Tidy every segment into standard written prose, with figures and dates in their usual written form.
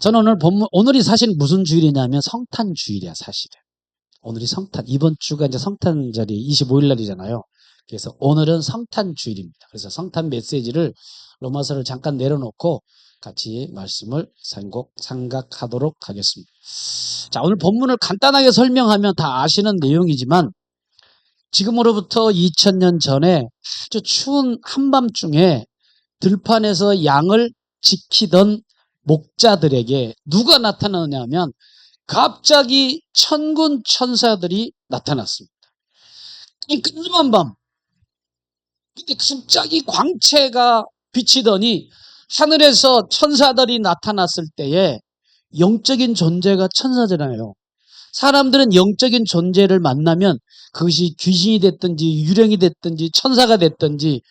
저는 오늘 오늘이 사실 무슨 주일이냐면 성탄 주일이야, 사실은. 오늘이 성탄, 이번 주가 이제 성탄절이 25일 날이잖아요. 그래서 오늘은 성탄 주일입니다. 그래서 성탄 메시지를 로마서를 잠깐 내려놓고 같이 말씀을 생각하도록 하겠습니다. 자, 오늘 본문을 간단하게 설명하면 다 아시는 내용이지만 지금으로부터 2000년 전에 아주 추운 한밤중에 들판에서 양을 지키던 목자들에게 누가 나타나냐면 갑자기 천군 천사들이 나타났습니다. 이 깜깜한 밤, 근데 갑자기 광채가 비치더니 하늘에서 천사들이 나타났을 때에 영적인 존재가 천사잖아요. 사람들은 영적인 존재를 만나면 그것이 귀신이 됐든지 유령이 됐든지 천사가 됐든지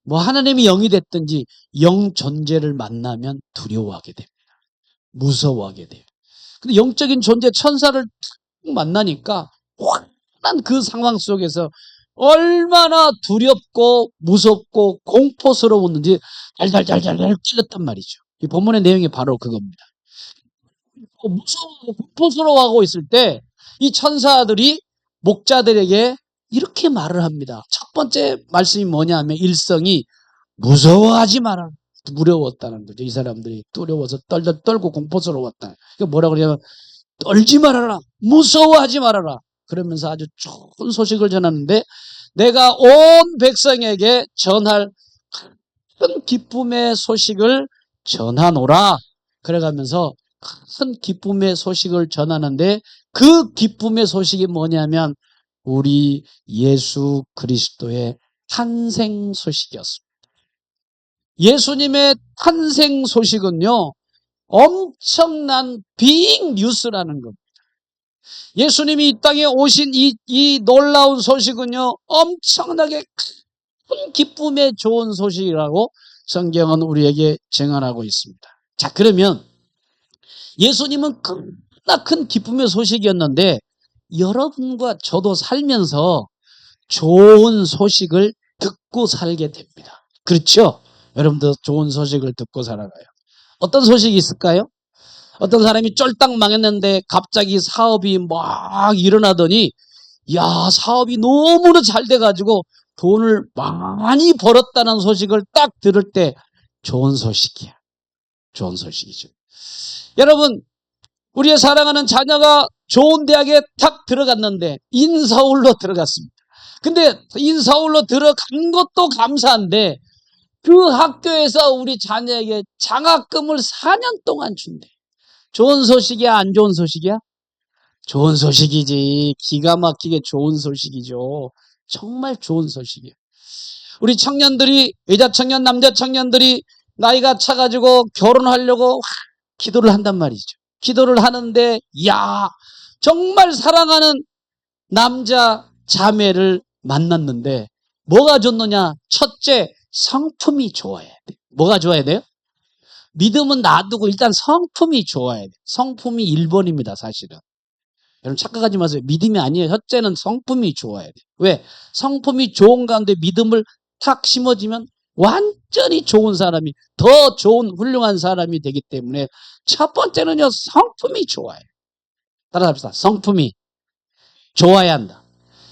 뭐 하나님의 영이 됐든지 영 존재를 만나면 두려워하게 됩니다. 무서워하게 돼요. 근데 영적인 존재 천사를 딱 만나니까 환한 그 상황 속에서 얼마나 두렵고 무섭고 공포스러웠는지 달달달달 찔렸단 말이죠. 이 본문의 내용이 바로 그겁니다. 무서워 공포스러워하고 있을 때 이 천사들이 목자들에게 이렇게 말을 합니다. 첫 번째 말씀이 뭐냐면 일성이 무서워하지 마라. 두려웠다는 거죠. 이 사람들이 두려워서 떨고 공포스러웠다. 그러니까 뭐라 그러냐면 떨지 말아라. 무서워하지 말아라. 그러면서 아주 좋은 소식을 전하는데 내가 온 백성에게 전할 큰 기쁨의 소식을 전하노라. 그래가면서 큰 기쁨의 소식을 전하는데 그 기쁨의 소식이 뭐냐면 우리 예수 그리스도의 탄생 소식이었습니다. 예수님의 탄생 소식은요, 엄청난 빅 뉴스라는 겁니다. 예수님이 이 땅에 오신 이 놀라운 소식은요, 엄청나게 큰 기쁨의 좋은 소식이라고 성경은 우리에게 증언하고 있습니다. 자, 그러면 예수님은 꽤나 큰 기쁨의 소식이었는데 여러분과 저도 살면서 좋은 소식을 듣고 살게 됩니다. 그렇죠? 여러분도 좋은 소식을 듣고 살아가요. 어떤 소식이 있을까요? 어떤 사람이 쫄딱 망했는데 갑자기 사업이 막 일어나더니 야, 사업이 너무나 잘 돼가지고 돈을 많이 벌었다는 소식을 딱 들을 때 좋은 소식이야. 좋은 소식이죠. 여러분, 우리의 사랑하는 자녀가 좋은 대학에 탁 들어갔는데 인서울로 들어갔습니다. 근데 인서울로 들어간 것도 감사한데 그 학교에서 우리 자녀에게 장학금을 4년 동안 준대. 좋은 소식이야, 안 좋은 소식이야? 좋은 소식이지. 기가 막히게 좋은 소식이죠. 정말 좋은 소식이에요. 우리 청년들이, 여자 청년, 남자 청년들이 나이가 차가지고 결혼하려고 기도를 한단 말이죠. 기도를 하는데, 야, 정말 사랑하는 남자 자매를 만났는데, 뭐가 좋느냐? 첫째, 성품이 좋아야 돼. 뭐가 좋아야 돼요? 믿음은 놔두고 일단 성품이 좋아야 돼. 성품이 1번입니다, 사실은. 여러분 착각하지 마세요. 믿음이 아니에요. 첫째는 성품이 좋아야 돼. 왜? 성품이 좋은 가운데 믿음을 탁 심어지면 완전히 좋은 사람이, 더 좋은 훌륭한 사람이 되기 때문에 첫 번째는요, 성품이 좋아요. 따라합시다. 성품이 좋아야 한다.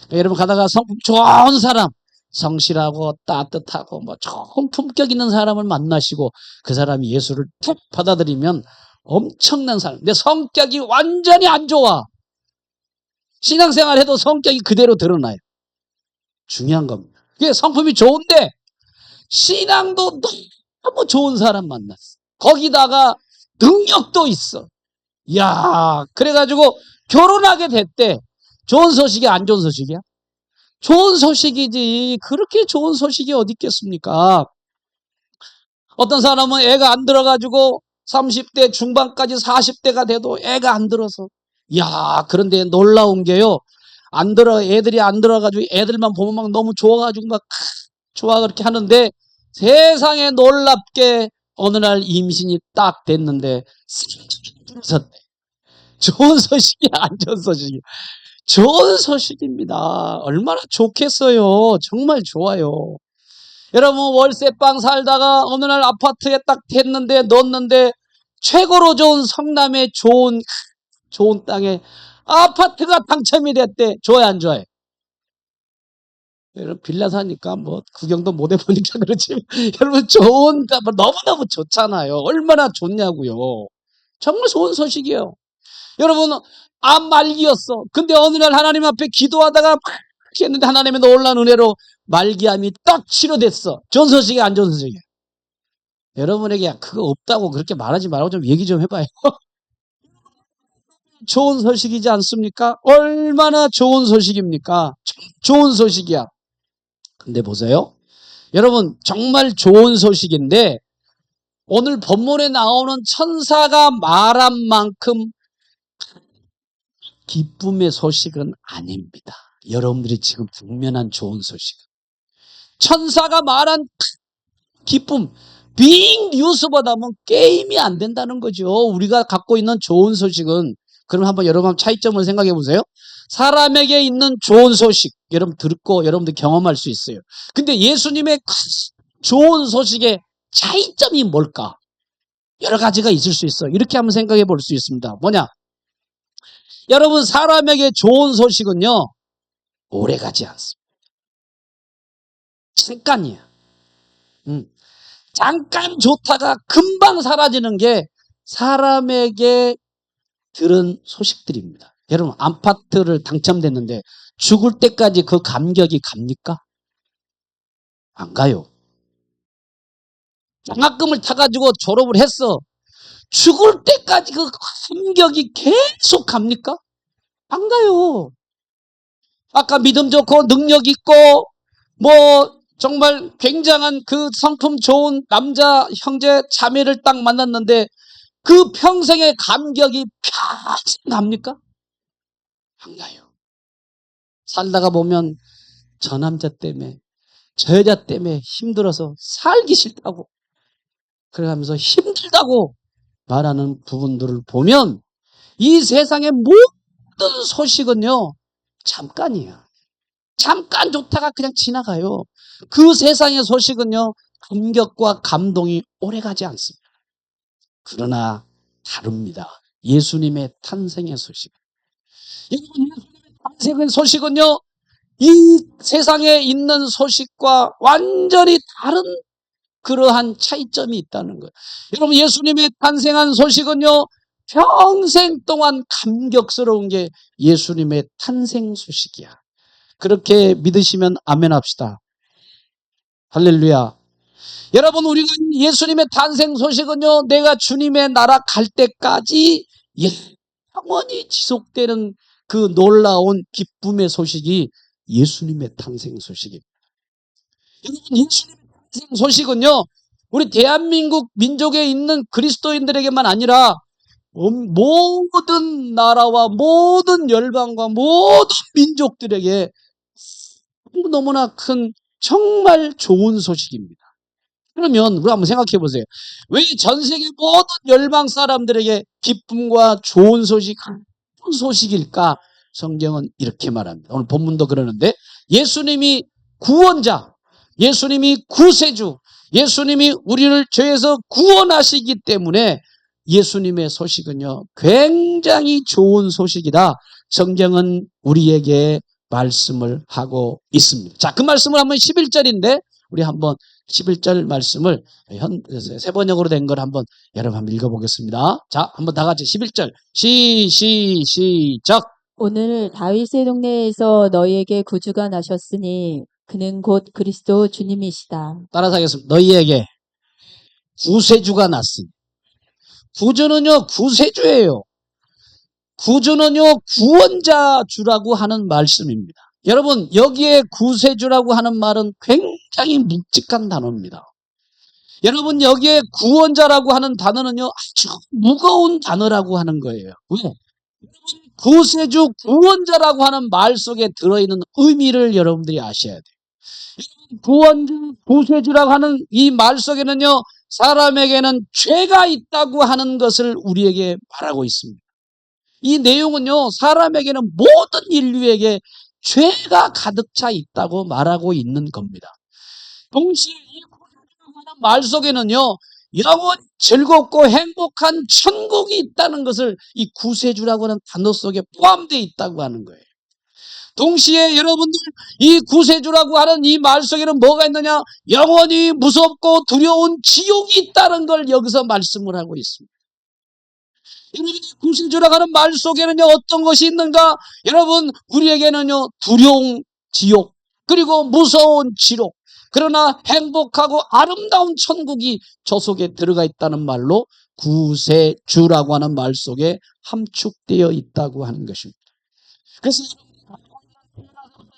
그러니까 여러분 가다가 성품 좋은 사람, 성실하고 따뜻하고 뭐 좋은 품격 있는 사람을 만나시고 그 사람이 예수를 툭 받아들이면 엄청난 사람. 근데 성격이 완전히 안 좋아. 신앙생활 해도 성격이 그대로 드러나요. 중요한 겁니다. 그게 성품이 좋은데 신앙도 너무 좋은 사람 만났어. 거기다가 능력도 있어. 이야, 그래가지고 결혼하게 됐대. 좋은 소식이야, 안 좋은 소식이야? 좋은 소식이지. 그렇게 좋은 소식이 어디 있겠습니까? 어떤 사람은 애가 안 들어가지고 30대 중반까지 40대가 돼도 애가 안 들어서. 야, 그런데 놀라운 게요. 애들이 안 들어가지고 애들만 보면 막 너무 좋아가지고 막 좋아 그렇게 하는데 세상에 놀랍게 어느 날 임신이 딱 됐는데 있었대. 좋은 소식이 안 좋은 소식이. 좋은 소식입니다. 얼마나 좋겠어요. 정말 좋아요. 여러분 월세방 살다가 어느 날 아파트에 딱 넣었는데 최고로 좋은 성남의 좋은 땅에 아파트가 당첨이 됐대. 좋아요, 안 좋아요? 여러분, 빌라 사니까 뭐 구경도 못 해보니까 그렇지. 여러분, 너무너무 좋잖아요. 얼마나 좋냐고요. 정말 좋은 소식이에요. 여러분, 암 말기였어. 근데 어느 날 하나님 앞에 기도하다가 막 했는데 하나님의 놀라운 은혜로 말기암이 딱 치료됐어. 좋은 소식이 안 좋은 소식이에요. 여러분에게 그거 없다고 그렇게 말하지 말고 좀 얘기 좀 해봐요. 좋은 소식이지 않습니까? 얼마나 좋은 소식입니까? 좋은 소식이야. 근데 보세요. 여러분, 정말 좋은 소식인데 오늘 본문에 나오는 천사가 말한 만큼 기쁨의 소식은 아닙니다. 여러분들이 지금 직면한 좋은 소식은. 천사가 말한 기쁨, 빅 뉴스보다는 게임이 안 된다는 거죠. 우리가 갖고 있는 좋은 소식은. 그럼 한번 여러분 차이점을 생각해 보세요. 사람에게 있는 좋은 소식, 여러분 듣고 여러분들 경험할 수 있어요. 근데 예수님의 좋은 소식의 차이점이 뭘까? 여러 가지가 있을 수 있어. 이렇게 한번 생각해 볼 수 있습니다. 뭐냐? 여러분, 사람에게 좋은 소식은요, 오래 가지 않습니다. 잠깐이야. 잠깐 좋다가 금방 사라지는 게 사람에게 들은 소식들입니다. 여러분, 아파트를 당첨됐는데 죽을 때까지 그 감격이 갑니까? 안 가요. 장학금을 타가지고 졸업을 했어. 죽을 때까지 그 감격이 계속 갑니까? 안 가요. 아까 믿음 좋고 능력 있고 뭐 정말 굉장한 그 성품 좋은 남자 형제 자매를 딱 만났는데 그 평생의 감격이 평생 갑니까? 안 가요. 살다가 보면 저 남자 때문에 저 여자 때문에 힘들어서 살기 싫다고 그래가면서 힘들다고 말하는 부분들을 보면 이 세상의 모든 소식은요 잠깐이에요. 잠깐 좋다가 그냥 지나가요. 그 세상의 소식은요 감격과 감동이 오래가지 않습니다. 그러나 다릅니다. 예수님의 탄생의 소식. 예수님의 탄생의 소식은요 이 세상에 있는 소식과 완전히 다른 그러한 차이점이 있다는 거예요. 여러분, 예수님의 탄생한 소식은요 평생 동안 감격스러운 게 예수님의 탄생 소식이야. 그렇게 믿으시면 아멘 합시다. 할렐루야. 여러분, 우리가 예수님의 탄생 소식은요 내가 주님의 나라 갈 때까지 영원히 지속되는 그 놀라운 기쁨의 소식이 예수님의 탄생 소식입니다. 여러분, 예수님의 탄생 소식은요 우리 대한민국 민족에 있는 그리스도인들에게만 아니라 모든 나라와 모든 열방과 모든 민족들에게 너무나 큰 정말 좋은 소식입니다. 그러면 우리 한번 생각해 보세요. 왜 전 세계 모든 열방 사람들에게 기쁨과 좋은 소식일까? 성경은 이렇게 말합니다. 오늘 본문도 그러는데 예수님이 구원자, 예수님이 구세주, 예수님이 우리를 죄에서 구원하시기 때문에 예수님의 소식은요 굉장히 좋은 소식이다. 성경은 우리에게 말씀을 하고 있습니다. 자, 그 말씀을 한번 11절인데 우리 한번 11절 말씀을 세 번역으로 된 걸 한번 여러분 한번 읽어보겠습니다. 자, 한번 다 같이 11절 시작. 오늘 다윗의 동네에서 너희에게 구주가 나셨으니 그는 곧 그리스도 주님이시다. 따라서 하겠습니다. 너희에게 구세주가 났으니. 구주는요 구세주예요. 구주는요 구원자 주라고 하는 말씀입니다. 여러분, 여기에 구세주라고 하는 말은 굉장히 묵직한 단어입니다. 여러분, 여기에 구원자라고 하는 단어는요 아주 무거운 단어라고 하는 거예요. 왜? 구세주, 구원자라고 하는 말 속에 들어있는 의미를 여러분들이 아셔야 돼요. 구원자, 구세주라고 하는 이 말 속에는요 사람에게는 죄가 있다고 하는 것을 우리에게 말하고 있습니다. 이 내용은요 사람에게는 모든 인류에게 죄가 가득 차 있다고 말하고 있는 겁니다. 동시에 이 구세주라고 하는 말 속에는요 영원히 즐겁고 행복한 천국이 있다는 것을 이 구세주라고 하는 단어 속에 포함되어 있다고 하는 거예요. 동시에 여러분들 이 구세주라고 하는 이 말 속에는 뭐가 있느냐? 영원히 무섭고 두려운 지옥이 있다는 걸 여기서 말씀을 하고 있습니다. 여러분, 구세주라고 하는 말 속에는요, 어떤 것이 있는가? 여러분, 우리에게는요, 두려운 지옥, 그리고 무서운 지옥, 그러나 행복하고 아름다운 천국이 저 속에 들어가 있다는 말로 구세주라고 하는 말 속에 함축되어 있다고 하는 것입니다. 그래서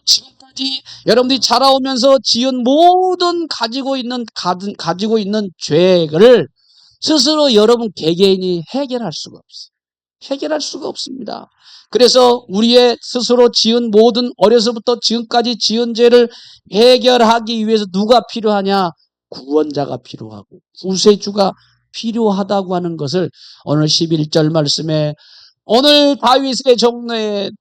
지금까지 여러분들이 자라오면서 지은 모든 가지고 있는 죄를 스스로 여러분 개개인이 해결할 수가 없어요. 해결할 수가 없습니다. 그래서 우리의 스스로 지은 모든 어려서부터 지금까지 지은 죄를 해결하기 위해서 누가 필요하냐? 구원자가 필요하고 구세주가 필요하다고 하는 것을 오늘 11절 말씀에 오늘 다윗의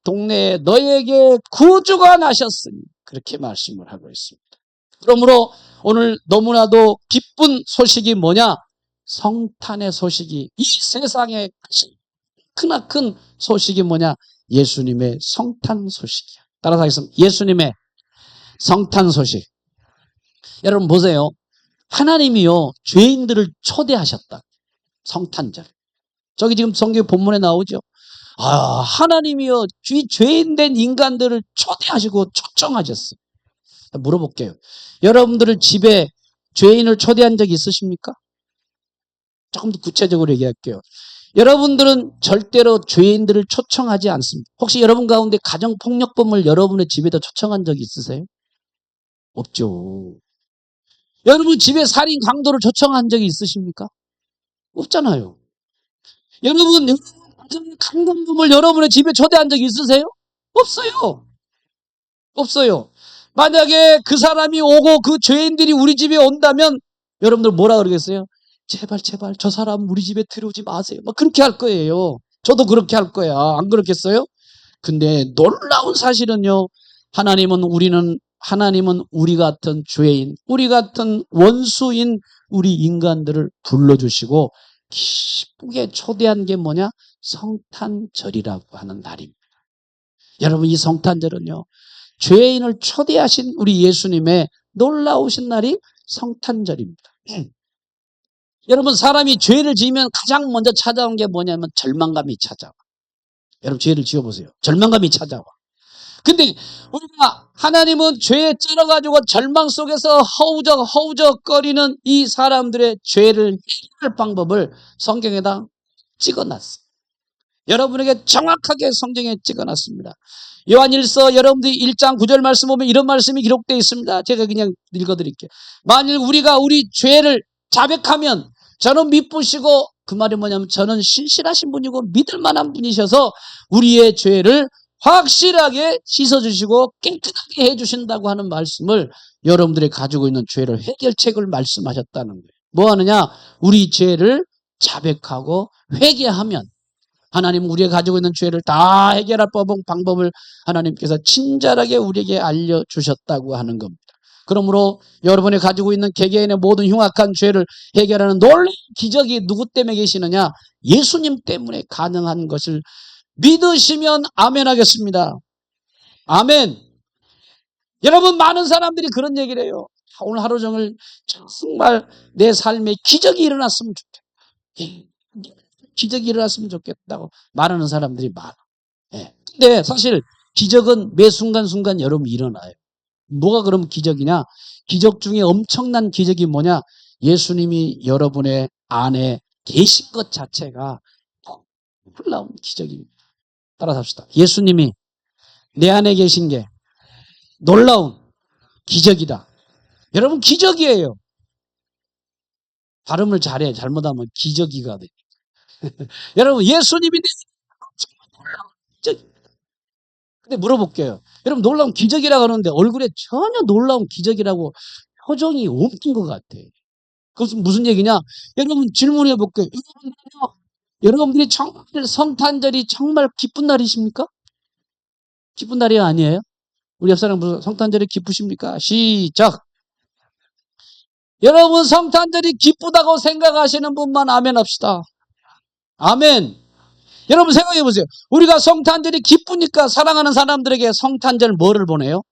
동네에 너에게 구주가 나셨으니 그렇게 말씀을 하고 있습니다. 그러므로 오늘 너무나도 기쁜 소식이 뭐냐? 성탄의 소식이 이 세상에 크나큰 소식이 뭐냐? 예수님의 성탄 소식이야. 따라서 하겠습니다. 예수님의 성탄 소식. 여러분 보세요. 하나님이요 죄인들을 초대하셨다. 성탄절. 저기 지금 성경 본문에 나오죠. 하나님이요 죄인된 인간들을 초대하시고 초청하셨어요. 물어볼게요. 여러분들 집에 죄인을 초대한 적이 있으십니까? 조금 더 구체적으로 얘기할게요. 여러분들은 절대로 죄인들을 초청하지 않습니다. 혹시 여러분 가운데 가정폭력범을 여러분의 집에다 초청한 적이 있으세요? 없죠. 여러분 집에 살인 강도를 초청한 적이 있으십니까? 없잖아요. 여러분 강간범을 여러분의 집에 초대한 적이 있으세요? 없어요. 없어요. 만약에 그 사람이 오고 그 죄인들이 우리 집에 온다면 여러분들 뭐라 그러겠어요? 제발 저 사람 우리 집에 들어오지 마세요. 막 그렇게 할 거예요. 저도 그렇게 할 거야. 안 그렇겠어요? 근데 놀라운 사실은요. 하나님은 우리 같은 죄인, 우리 같은 원수인 우리 인간들을 불러주시고 기쁘게 초대한 게 뭐냐? 성탄절이라고 하는 날입니다. 여러분 이 성탄절은요. 죄인을 초대하신 우리 예수님의 놀라우신 날이 성탄절입니다. 여러분 사람이 죄를 지으면 가장 먼저 찾아온 게 뭐냐면 절망감이 찾아와. 여러분 죄를 지어보세요. 절망감이 찾아와. 근데 우리가 하나님은 죄에 쩔어가지고 절망 속에서 허우적거리는 이 사람들의 죄를 해결할 방법을 성경에다 찍어놨어요. 여러분에게 정확하게 성경에 찍어놨습니다. 요한일서 여러분들이 1장 9절 말씀 보면 이런 말씀이 기록되어 있습니다. 제가 그냥 읽어드릴게요. 만일 우리가 우리 죄를 자백하면 저는 미쁘시고 그 말이 뭐냐면 저는 신실하신 분이고 믿을 만한 분이셔서 우리의 죄를 확실하게 씻어주시고 깨끗하게 해주신다고 하는 말씀을 여러분들이 가지고 있는 죄를 해결책을 말씀하셨다는 거예요. 뭐 하느냐? 우리 죄를 자백하고 회개하면 하나님 우리가 가지고 있는 죄를 다 해결할 방법을 하나님께서 친절하게 우리에게 알려주셨다고 하는 겁니다. 그러므로 여러분이 가지고 있는 개개인의 모든 흉악한 죄를 해결하는 놀라운 기적이 누구 때문에 계시느냐? 예수님 때문에 가능한 것을 믿으시면 아멘 하겠습니다. 아멘. 여러분 많은 사람들이 그런 얘기를 해요. 오늘 하루 종일 정말 내 삶에 기적이 일어났으면 좋겠다. 기적이 일어났으면 좋겠다고 말하는 사람들이 많아. 근데 사실 기적은 매 순간순간 여러분 일어나요. 뭐가 그럼 기적이냐? 기적 중에 엄청난 기적이 뭐냐? 예수님이 여러분의 안에 계신 것 자체가 놀라운 기적입니다. 따라서 합시다. 예수님이 내 안에 계신 게 놀라운 기적이다. 여러분 기적이에요. 발음을 잘해. 잘못하면 기적이가 돼. 여러분 예수님이 놀라운 기적입니다. 근데 물어볼게요. 여러분 놀라운 기적이라고 하는데 얼굴에 전혀 놀라운 기적이라고 표정이 없는 것 같아. 그것은 무슨 얘기냐? 여러분 질문해 볼게요. 여러분들이 정말 성탄절이 정말 기쁜 날이십니까? 기쁜 날이 아니에요? 우리 옆 사람 성탄절이 기쁘십니까? 시작. 여러분 성탄절이 기쁘다고 생각하시는 분만 아멘 합시다. 아멘. 여러분 생각해 보세요. 우리가 성탄절이 기쁘니까 사랑하는 사람들에게 성탄절 뭐를 보내요?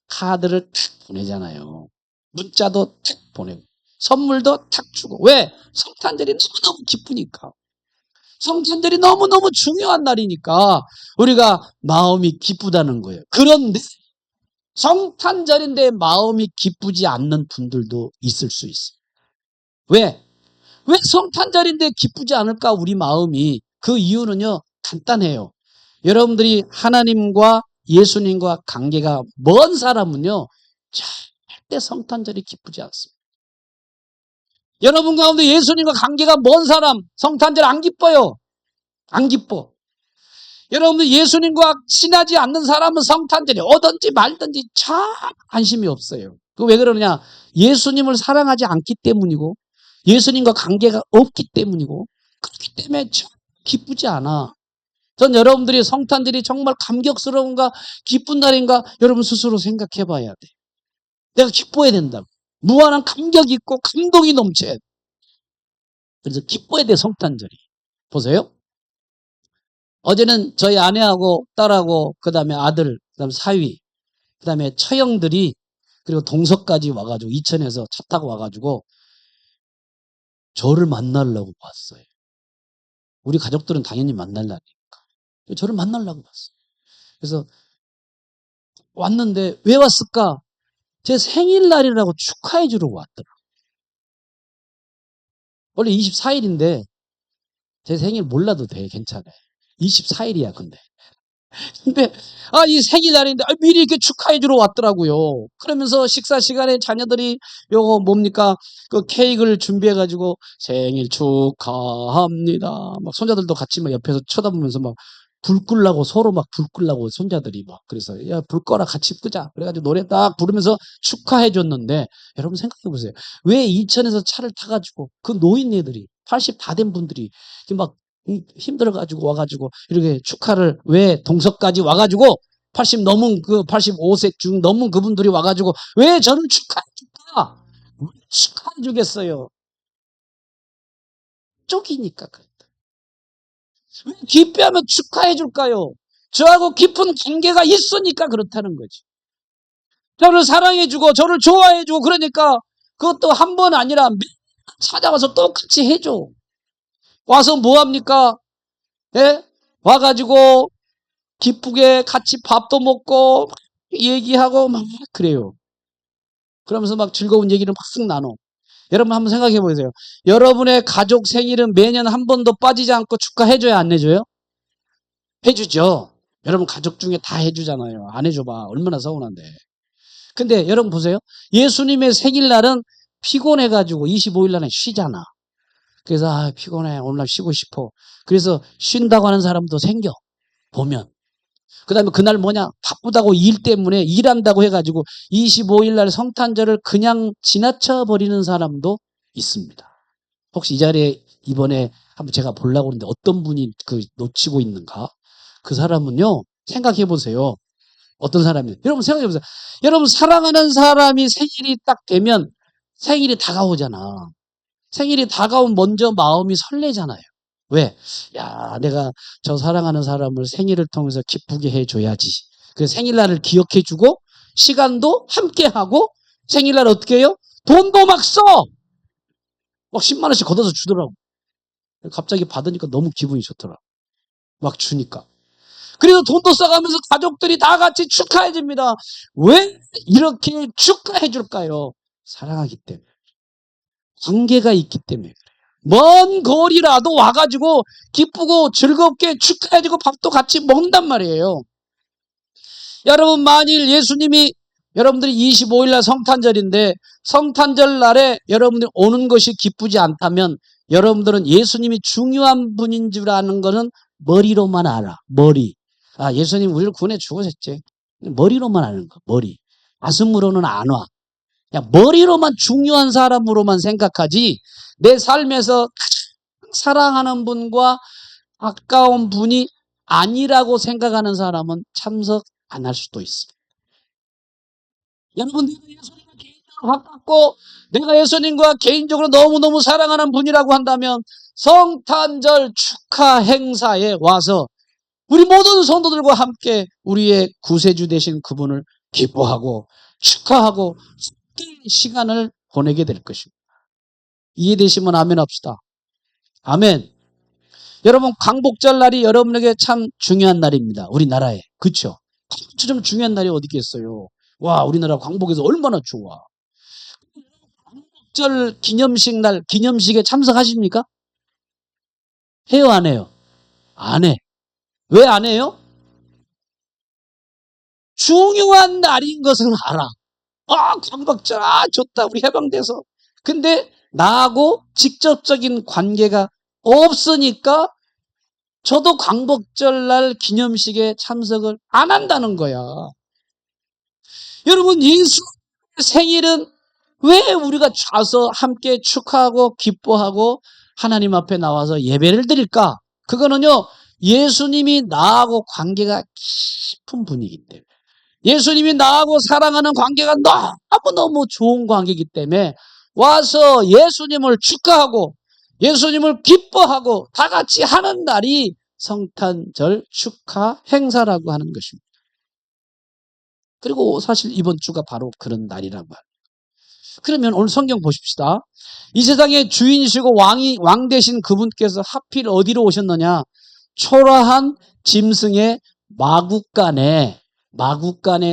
카드를 탁 보내잖아요. 문자도 탁 보내고 선물도 탁 주고. 왜? 성탄절이 너무너무 기쁘니까. 성탄절이 너무너무 중요한 날이니까 우리가 마음이 기쁘다는 거예요. 그런데 성탄절인데 마음이 기쁘지 않는 분들도 있을 수 있어요. 왜? 왜 성탄절인데 기쁘지 않을까 우리 마음이? 그 이유는요 간단해요. 여러분들이 하나님과 예수님과 관계가 먼 사람은요 절대 성탄절이 기쁘지 않습니다. 여러분 가운데 예수님과 관계가 먼 사람 성탄절 안 기뻐요. 안 기뻐. 여러분들 예수님과 친하지 않는 사람은 성탄절이 오든지 말든지 참 관심이 없어요. 그 왜 그러냐? 예수님을 사랑하지 않기 때문이고 예수님과 관계가 없기 때문이고 그렇기 때문에 참 기쁘지 않아. 전 여러분들이 성탄절이 정말 감격스러운가 기쁜 날인가 여러분 스스로 생각해 봐야 돼. 내가 기뻐야 된다고. 무한한 감격이 있고 감동이 넘쳐야 돼. 그래서 기뻐야 돼 성탄절이. 보세요. 어제는 저희 아내하고 딸하고 그다음에 아들, 그다음에 사위, 그다음에 처형들이 그리고 동서까지 와가지고 이천에서 차 타고 와가지고 저를 만나려고 왔어요. 우리 가족들은 당연히 만나려니까 저를 만나려고 왔어요. 그래서 왔는데 왜 왔을까? 제 생일날이라고 축하해 주려고 왔더라고요. 원래 24일인데 제 생일 몰라도 돼. 괜찮아요. 24일이야 근데. 이 생일날인데 미리 이렇게 축하해 주러 왔더라고요. 그러면서 식사 시간에 자녀들이 요거 뭡니까? 그 케이크를 준비해 가지고 생일 축하합니다. 막 손자들도 같이 막 옆에서 쳐다보면서 막 불 끄려고 서로 막 불 끄려고 손자들이 막 그래서 야, 불 꺼라 같이 끄자. 그래 가지고 노래 딱 부르면서 축하해 줬는데 여러분 생각해 보세요. 왜 이천에서 차를 타 가지고 그 노인네들이 80 다 된 분들이 막 힘들어가지고 와가지고 이렇게 축하를 왜 동서까지 와가지고 80 넘은 그 85세 중 넘은 그분들이 와가지고 왜 저를 축하해줄까? 왜 축하해주겠어요? 쪽이니까 그랬다. 왜 기뻐하면 축하해줄까요? 저하고 깊은 관계가 있으니까 그렇다는 거지. 저를 사랑해주고 저를 좋아해주고 그러니까 그것도 한 번 아니라 매일 찾아와서 똑같이 해줘. 와서 뭐합니까? 예? 와가지고 기쁘게 같이 밥도 먹고 막 얘기하고 막 그래요. 그러면서 막 즐거운 얘기를 막 나눠. 여러분 한번 생각해 보세요. 여러분의 가족 생일은 매년 한 번도 빠지지 않고 축하해줘야 안 해줘요? 해주죠. 여러분 가족 중에 다 해주잖아요. 안 해줘봐. 얼마나 서운한데. 근데 여러분 보세요. 예수님의 생일날은 피곤해가지고 25일 날은 쉬잖아. 그래서 피곤해. 오늘날 쉬고 싶어. 그래서 쉰다고 하는 사람도 생겨. 보면. 그 다음에 그날 뭐냐? 바쁘다고 일 때문에 일한다고 해가지고 25일 날 성탄절을 그냥 지나쳐 버리는 사람도 있습니다. 혹시 이 자리에 이번에 한번 제가 보려고 하는데 어떤 분이 그 놓치고 있는가? 그 사람은요, 생각해 보세요. 어떤 사람이에요? 여러분 생각해 보세요. 여러분 사랑하는 사람이 생일이 딱 되면 생일이 다가오잖아. 생일이 다가오면 먼저 마음이 설레잖아요. 왜? 야, 내가 저 사랑하는 사람을 생일을 통해서 기쁘게 해줘야지. 그래서 생일날을 기억해주고 시간도 함께하고 생일날 어떻게 해요? 돈도 막 써! 막 10만 원씩 걷어서 주더라고. 갑자기 받으니까 너무 기분이 좋더라. 막 주니까. 그래서 돈도 써가면서 가족들이 다 같이 축하해줍니다. 왜 이렇게 축하해줄까요? 사랑하기 때문에. 관계가 있기 때문에. 먼 거리라도 와가지고 기쁘고 즐겁게 축하해주고 밥도 같이 먹는단 말이에요. 여러분 만일 예수님이 여러분들이 25일 날 성탄절인데 성탄절 날에 여러분들이 오는 것이 기쁘지 않다면 여러분들은 예수님이 중요한 분인 줄 아는 것은 머리로만 알아. 머리. 예수님 우리를 구원해 죽으셨지. 머리로만 아는 거. 머리. 가슴으로는 안 와. 그냥 머리로만 중요한 사람으로만 생각하지 내 삶에서 가장 사랑하는 분과 가까운 분이 아니라고 생각하는 사람은 참석 안 할 수도 있습니다. 여러분 내가 예수님을 개인적으로 가깝고 내가 예수님과 개인적으로 너무너무 사랑하는 분이라고 한다면 성탄절 축하 행사에 와서 우리 모든 성도들과 함께 우리의 구세주 되신 그분을 기뻐하고 축하하고 시간을 보내게 될 것입니다. 이해되시면 아멘 합시다. 아멘. 여러분, 광복절 날이 여러분에게 참 중요한 날입니다. 우리나라에. 그렇죠? 좀 중요한 날이 어디 있겠어요. 와, 우리나라 광복에서 얼마나 좋아. 광복절 기념식 날 기념식에 참석하십니까? 해요, 안 해요? 안 해. 왜 안 해요? 중요한 날인 것을 알아. 광복절, 좋다. 우리 해방돼서. 근데 나하고 직접적인 관계가 없으니까 저도 광복절 날 기념식에 참석을 안 한다는 거야. 여러분, 예수 생일은 왜 우리가 가서 함께 축하하고 기뻐하고 하나님 앞에 나와서 예배를 드릴까? 그거는요, 예수님이 나하고 관계가 깊은 분이기 때문에, 예수님이 나하고 사랑하는 관계가 너무너무 좋은 관계이기 때문에 와서 예수님을 축하하고 예수님을 기뻐하고 다 같이 하는 날이 성탄절 축하 행사라고 하는 것입니다. 그리고 사실 이번 주가 바로 그런 날이라고 합니다. 그러면 오늘 성경 보십시다. 이 세상의 주인이시고 왕 되신 그분께서 하필 어디로 오셨느냐? 초라한 짐승의 마구간에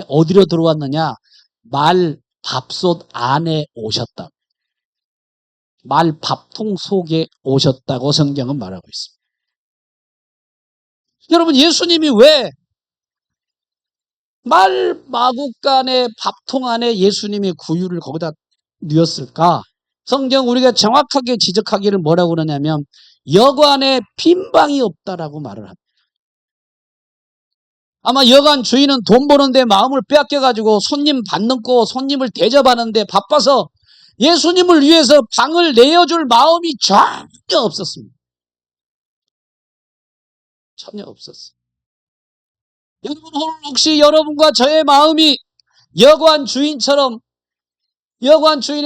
어디로 들어왔느냐? 말 밥솥 안에 오셨다. 말 밥통 속에 오셨다고 성경은 말하고 있습니다. 여러분, 예수님이 왜 말 마구간에 밥통 안에 예수님의 구유를 거기다 넣었을까? 성경 우리가 정확하게 지적하기를 뭐라고 그러냐면 여관에 빈방이 없다라고 말을 합니다. 아마 여관 주인은 돈 버는데 마음을 빼앗겨가지고 손님 받는 거 손님을 대접하는데 바빠서 예수님을 위해서 방을 내어줄 마음이 전혀 없었습니다. 전혀 없었어요. 여러분, 혹시 여러분과 저의 마음이 여관 주인의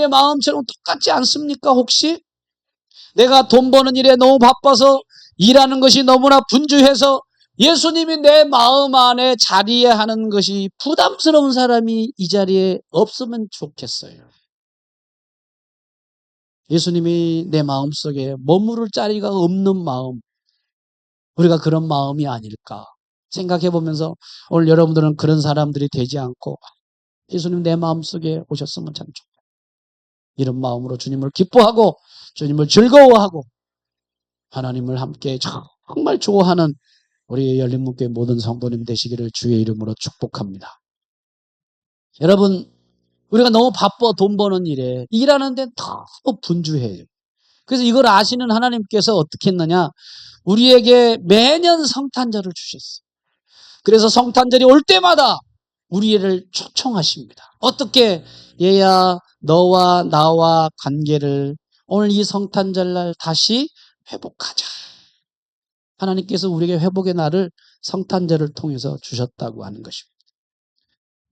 마음처럼 똑같지 않습니까? 혹시? 내가 돈 버는 일에 너무 바빠서 일하는 것이 너무나 분주해서 예수님이 내 마음 안에 자리하는 것이 부담스러운 사람이 이 자리에 없으면 좋겠어요. 예수님이 내 마음속에 머무를 자리가 없는 마음, 우리가 그런 마음이 아닐까 생각해 보면서 오늘 여러분들은 그런 사람들이 되지 않고 예수님 내 마음속에 오셨으면 참 좋겠다. 이런 마음으로 주님을 기뻐하고 주님을 즐거워하고 하나님을 함께 정말 좋아하는 우리 열린문교회 모든 성도님 되시기를 주의 이름으로 축복합니다. 여러분, 우리가 너무 바빠 돈 버는 일에 일하는 데는 너무 분주해요. 그래서 이걸 아시는 하나님께서 어떻게 했느냐? 우리에게 매년 성탄절을 주셨어요. 그래서 성탄절이 올 때마다 우리를 초청하십니다. 어떻게? 얘야, 너와 나와 관계를 오늘 이 성탄절날 다시 회복하자. 하나님께서 우리에게 회복의 날을 성탄절을 통해서 주셨다고 하는 것입니다.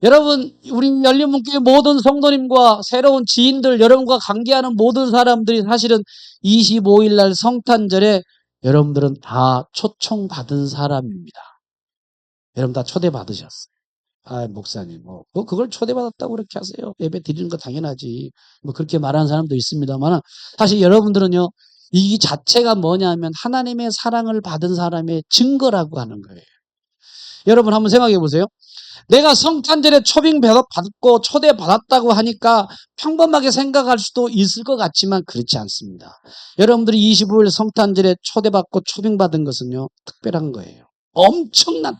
여러분, 우리 열린문교회 모든 성도님과 새로운 지인들, 여러분과 관계하는 모든 사람들이 사실은 25일 날 성탄절에 여러분들은 다 초청받은 사람입니다. 여러분 다 초대받으셨어요. 목사님, 그걸 초대받았다고 그렇게 하세요. 예배 드리는 거 당연하지. 그렇게 말하는 사람도 있습니다만, 사실 여러분들은요, 이 자체가 뭐냐면 하나님의 사랑을 받은 사람의 증거라고 하는 거예요. 여러분 한번 생각해 보세요. 내가 성탄절에 초빙받고 초대받았다고 하니까 평범하게 생각할 수도 있을 것 같지만 그렇지 않습니다. 여러분들이 25일 성탄절에 초대받고 초빙받은 것은요, 특별한 거예요. 엄청난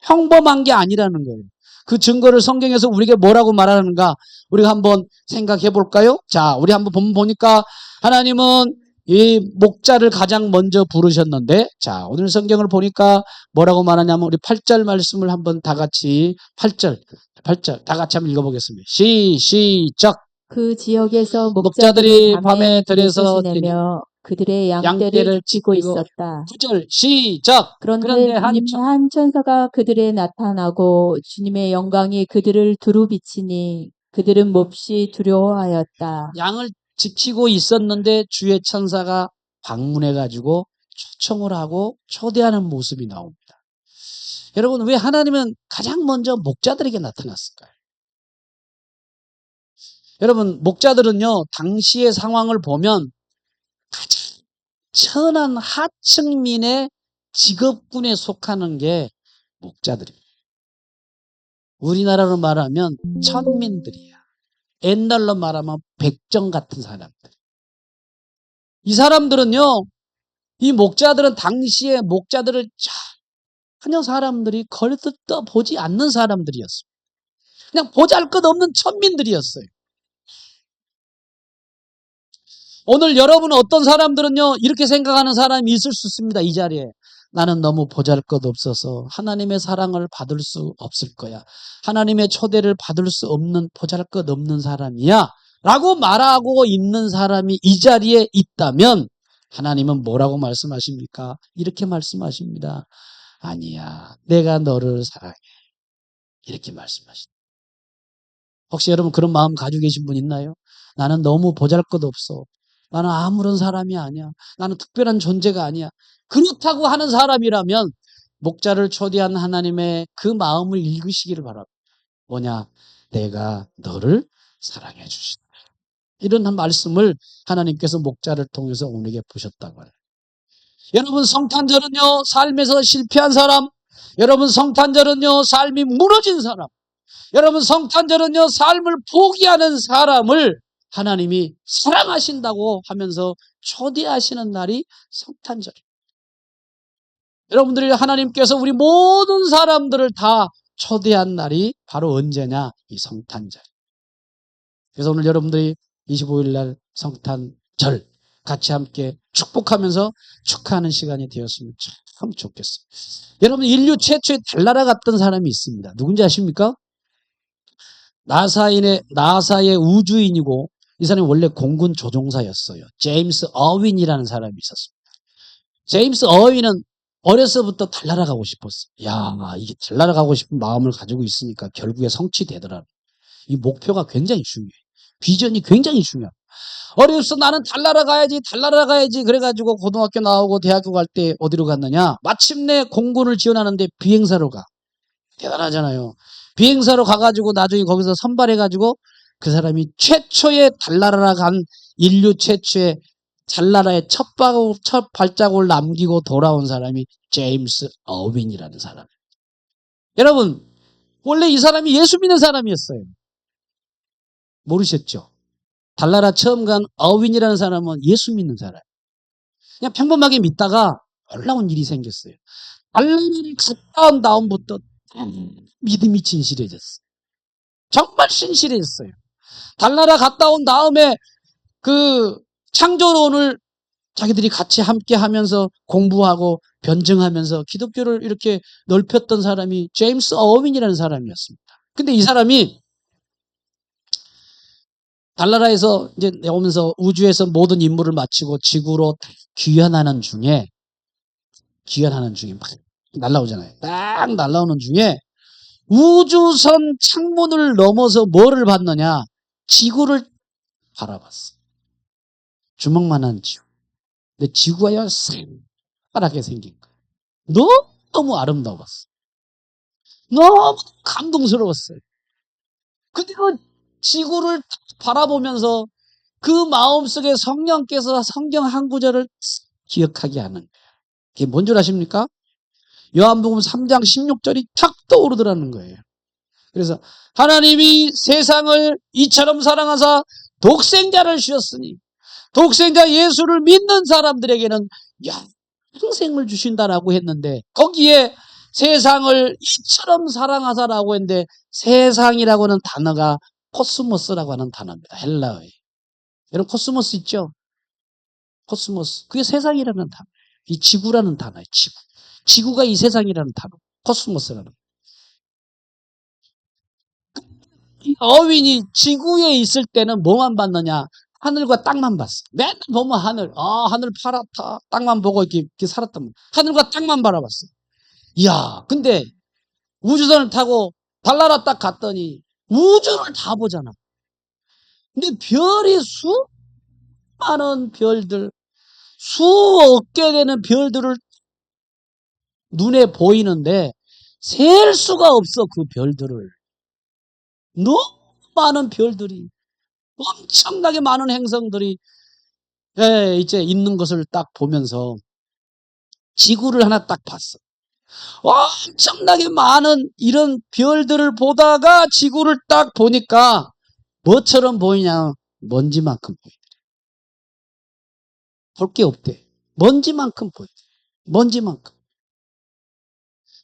평범한 게 아니라는 거예요. 그 증거를 성경에서 우리에게 뭐라고 말하는가 우리가 한번 생각해 볼까요? 자, 우리 한번 보니까 하나님은 이 목자를 가장 먼저 부르셨는데, 자, 오늘 성경을 보니까 뭐라고 말하냐면 우리 8절 말씀을 한번 다 같이 8절 다 같이 한번 읽어보겠습니다. 시작. 그 지역에서 목자들이 목자들이 밤에 들에서 지내며 그들의 양떼를 지키고 있었다. 9절 시작. 그런데 주님의 한 천사가 그들에 나타나고 주님의 영광이 그들을 두루 비치니 그들은 몹시 두려워하였다. 양을 지키고 있었는데 주의 천사가 방문해가지고 초청을 하고 초대하는 모습이 나옵니다. 여러분, 왜 하나님은 가장 먼저 목자들에게 나타났을까요? 여러분, 목자들은요, 당시의 상황을 보면 가장 천한 하층민의 직업군에 속하는 게 목자들이에요. 우리나라로 말하면 천민들이야. 옛날로 말하면 백정 같은 사람들. 이 사람들은요, 이 목자들은 당시에 목자들을 전혀 사람들이 걸듣도 보지 않는 사람들이었어요. 그냥 보잘것없는 천민들이었어요. 오늘 여러분 어떤 사람들은요, 이렇게 생각하는 사람이 있을 수 있습니다. 이 자리에. 나는 너무 보잘것없어서 하나님의 사랑을 받을 수 없을 거야. 하나님의 초대를 받을 수 없는 보잘것없는 사람이야. 라고 말하고 있는 사람이 이 자리에 있다면 하나님은 뭐라고 말씀하십니까? 이렇게 말씀하십니다. 아니야, 내가 너를 사랑해. 이렇게 말씀하십니다. 혹시 여러분 그런 마음 가지고 계신 분 있나요? 나는 너무 보잘것없어. 나는 아무런 사람이 아니야. 나는 특별한 존재가 아니야. 그렇다고 하는 사람이라면 목자를 초대한 하나님의 그 마음을 읽으시기를 바랍니다. 뭐냐? 내가 너를 사랑해 주신다. 이런 말씀을 하나님께서 목자를 통해서 우리에게 부셨다고 해요. 여러분, 성탄절은요, 삶에서 실패한 사람, 여러분 성탄절은요, 삶이 무너진 사람, 여러분 성탄절은요, 삶을 포기하는 사람을 하나님이 사랑하신다고 하면서 초대하시는 날이 성탄절입니다. 여러분들이 하나님께서 우리 모든 사람들을 다 초대한 날이 바로 언제냐? 이 성탄절. 그래서 오늘 여러분들이 25일 날 성탄절 같이 함께 축복하면서 축하하는 시간이 되었으면 참 좋겠어요. 여러분, 인류 최초의 달나라 갔던 사람이 있습니다. 누군지 아십니까? 나사의 우주인이고 이 사람이 원래 공군 조종사였어요. 제임스 어윈이라는 사람이 있었습니다. 제임스 어윈은 어려서부터 달나라 가고 싶었어요. 야, 이게 달나라 가고 싶은 마음을 가지고 있으니까 결국에 성취되더라. 이 목표가 굉장히 중요해요. 비전이 굉장히 중요해요. 어려서 나는 달나라 가야지. 그래가지고 고등학교 나오고 대학교 갈 때 어디로 갔느냐? 마침내 공군을 지원하는데 비행사로 가. 대단하잖아요. 비행사로 가가지고 나중에 거기서 선발해가지고 그 사람이 최초의 달나라 간 인류 최초의 달나라의 첫 발자국을 남기고 돌아온 사람이 제임스 어윈이라는 사람이에요. 여러분, 원래 이 사람이 예수 믿는 사람이었어요. 모르셨죠? 달나라 처음 간 어윈이라는 사람은 예수 믿는 사람. 그냥 평범하게 믿다가 놀라운 일이 생겼어요. 달나라를 갔다 온 다음부터 믿음이 진실해졌어요. 정말 신실했어요. 달나라 갔다 온 다음에 그 창조론을 자기들이 같이 함께 하면서 공부하고 변증하면서 기독교를 이렇게 넓혔던 사람이 제임스 어윈이라는 사람이었습니다. 근데 이 사람이 달나라에서 이제 오면서 우주에서 모든 임무를 마치고 지구로 귀환하는 중에 막 날라오잖아요. 딱 날라오는 중에 우주선 창문을 넘어서 뭐를 봤느냐? 지구를 바라봤어. 주먹만한 지구. 근데 지구가 새파랗게 생긴 거예요. 너무 아름다웠어. 너무 감동스러웠어요. 근데 그 지구를 바라보면서 그 마음속에 성령께서 성경 한 구절을 기억하게 하는 거예요. 그게 뭔 줄 아십니까? 요한복음 3장 16절이 탁 떠오르더라는 거예요. 그래서 하나님이 세상을 이처럼 사랑하사 독생자를 주셨으니 독생자 예수를 믿는 사람들에게는 영생을 주신다라고 했는데 거기에 세상을 이처럼 사랑하사라고 했는데 세상이라고 하는 단어가 코스모스라고 하는 단어입니다. 헬라어에. 여러분 코스모스 있죠? 코스모스. 그게 세상이라는 단어예요. 이 지구라는 단어예요. 지구. 지구가 이 세상이라는 단어. 코스모스라는. 이 어윈이 지구에 있을 때는 뭐만 봤느냐? 하늘과 땅만 봤어. 맨날 보면 하늘. 하늘 파랗다. 땅만 보고 이렇게 살았단 말이야. 하늘과 땅만 바라봤어. 이야, 근데 우주선을 타고 달나라 딱 갔더니 우주를 다 보잖아. 근데 별이 수많은 별들, 수억 개 되는 별들을 눈에 보이는데 셀 수가 없어, 그 별들을. 너무 많은 별들이, 엄청나게 많은 행성들이 이제 있는 것을 딱 보면서 지구를 하나 딱 봤어. 엄청나게 많은 이런 별들을 보다가 지구를 딱 보니까 뭐처럼 보이냐? 먼지만큼 보이더래. 볼 게 없대. 먼지만큼 보이더래. 먼지만큼.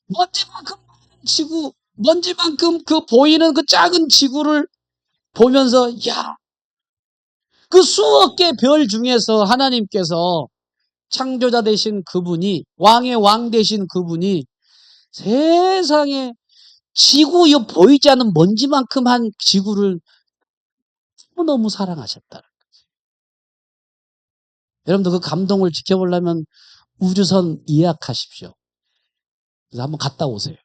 먼지만큼 지구, 먼지만큼 그 보이는 그 작은 지구를 보면서, 야, 그 수억 개 별 중에서 하나님께서 창조자 되신 그분이, 왕의 왕 되신 그분이 세상에 지구, 이 보이지 않는 먼지만큼 한 지구를 너무너무 사랑하셨다. 여러분도 그 감동을 지켜보려면 우주선 예약하십시오. 그래서 한번 갔다 오세요.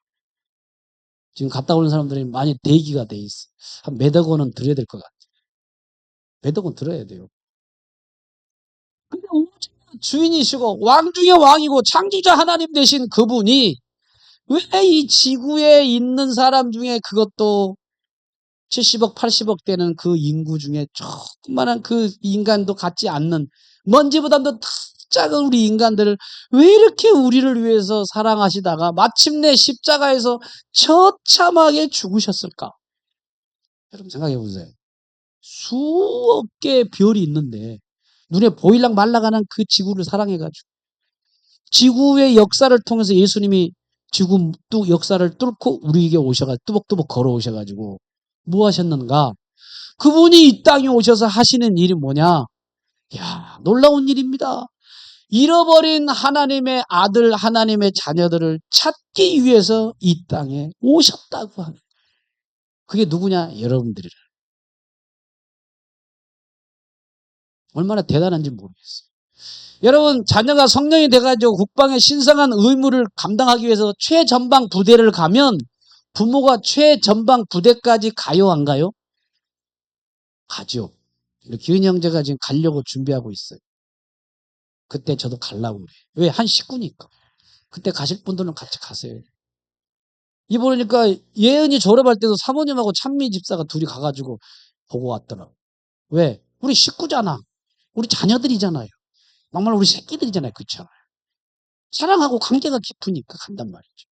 지금 갔다 오는 사람들이 많이 대기가 돼 있어. 한 몇억 원은 들어야 될 것 같아요. 몇억 원 들어야 돼요. 근데 우주 주인이시고 왕 중에 왕이고 창조자 하나님 되신 그분이 왜 이 지구에 있는 사람 중에, 그것도 70억, 80억 되는 그 인구 중에 조그만한 그 인간도 같지 않는, 먼지보다도 더 작은 우리 인간들을 왜 이렇게 우리를 위해서 사랑하시다가 마침내 십자가에서 처참하게 죽으셨을까? 여러분 생각해 보세요. 수억 개의 별이 있는데 눈에 보일랑 말라가는 그 지구를 사랑해가지고, 지구의 역사를 통해서 예수님이 지구 역사를 뚫고 우리에게 오셔가지고 뚜벅뚜벅 걸어오셔가지고 뭐 하셨는가? 그분이 이 땅에 오셔서 하시는 일이 뭐냐? 야, 놀라운 일입니다. 잃어버린 하나님의 아들, 하나님의 자녀들을 찾기 위해서 이 땅에 오셨다고 하는. 그게 누구냐? 여러분들이라. 얼마나 대단한지 모르겠어요. 여러분, 자녀가 성령이 돼가지고 국방의 신성한 의무를 감당하기 위해서 최전방 부대를 가면 부모가 최전방 부대까지 가요, 안 가요? 가죠. 기은이 형제가 지금 가려고 준비하고 있어요. 그때 저도 가려고 그래요. 왜? 한 식구니까. 그때 가실 분들은 같이 가세요. 이보니까 예은이 졸업할 때도 사모님하고 찬미 집사가 둘이 가가지고 보고 왔더라고. 왜? 우리 식구잖아. 우리 자녀들이잖아요. 정말 우리 새끼들이잖아요. 그렇잖아요. 사랑하고 관계가 깊으니까 간단 말이죠.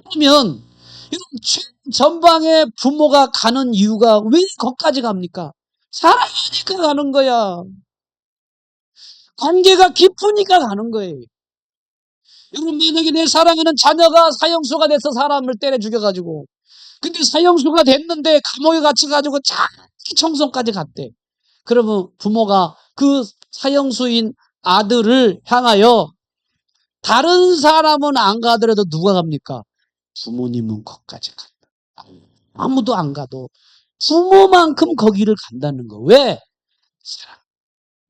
그러면 이런 전방에 부모가 가는 이유가 왜 거기까지 갑니까? 사랑하니까 가는 거야. 관계가 깊으니까 가는 거예요. 여러분, 만약에 내 사랑하는 자녀가 사형수가 돼서 사람을 때려 죽여가지고, 근데 사형수가 됐는데 감옥에 갇혀가지고 자기 청소까지 갔대. 그러면 부모가 그 사형수인 아들을 향하여, 다른 사람은 안 가더라도 누가 갑니까? 부모님은 거기까지 간다. 아무도 안 가도 부모만큼 거기를 간다는 거. 왜? 사랑.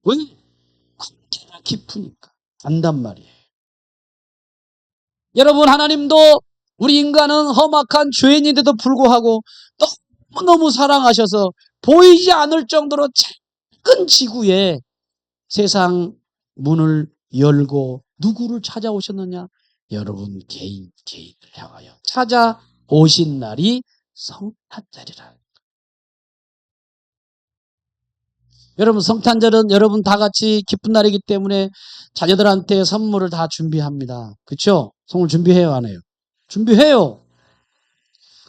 왜? 관계가 깊으니까 간단 말이에요. 여러분, 하나님도 우리 인간은 험악한 죄인인데도 불구하고 너무너무 사랑하셔서 보이지 않을 정도로 작은 지구에 세상 문을 열고 누구를 찾아오셨느냐? 여러분 개인을 향하여 찾아오신 날이 성탄절이라. 여러분, 성탄절은 여러분 다 같이 기쁜 날이기 때문에 자녀들한테 선물을 다 준비합니다. 그렇죠? 선물 준비해요, 안 해요? 준비해요.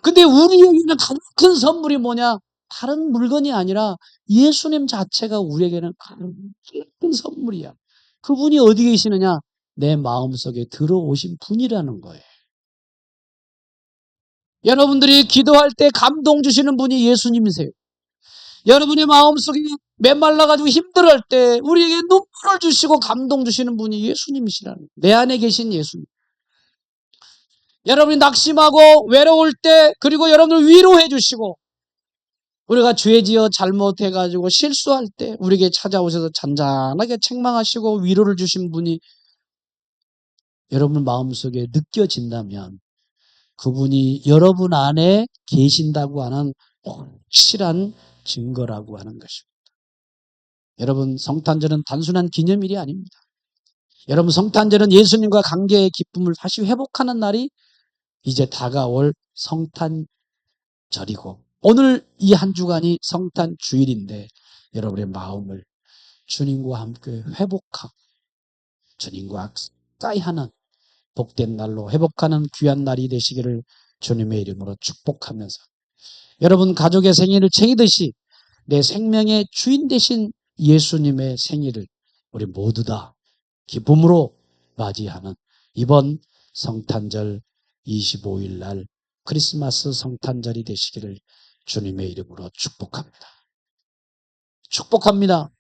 근데 우리에게는 가장 큰 선물이 뭐냐? 다른 물건이 아니라 예수님 자체가 우리에게는 가장 큰 선물이야. 그분이 어디 계시느냐? 내 마음속에 들어오신 분이라는 거예요. 여러분들이 기도할 때 감동 주시는 분이 예수님이세요. 여러분의 마음속에 메말라가지고 힘들어할 때 우리에게 눈물을 주시고 감동 주시는 분이 예수님이시라는 거예요. 내 안에 계신 예수님. 여러분이 낙심하고 외로울 때, 그리고 여러분을 위로해 주시고, 우리가 죄지어 잘못해가지고 실수할 때 우리에게 찾아오셔서 잔잔하게 책망하시고 위로를 주신 분이 여러분 마음속에 느껴진다면 그분이 여러분 안에 계신다고 하는 확실한 증거라고 하는 것입니다. 여러분, 성탄절은 단순한 기념일이 아닙니다. 여러분, 성탄절은 예수님과 관계의 기쁨을 다시 회복하는 날이 이제 다가올 성탄절이고, 오늘 이 한 주간이 성탄 주일인데 여러분의 마음을 주님과 함께 회복하고 주님과 가까이 하는 복된 날로 회복하는 귀한 날이 되시기를 주님의 이름으로 축복하면서, 여러분 가족의 생일을 챙기듯이 내 생명의 주인 되신 예수님의 생일을 우리 모두 다 기쁨으로 맞이하는 이번 성탄절 25일 날 크리스마스 성탄절이 되시기를 주님의 이름으로 축복합니다. 축복합니다.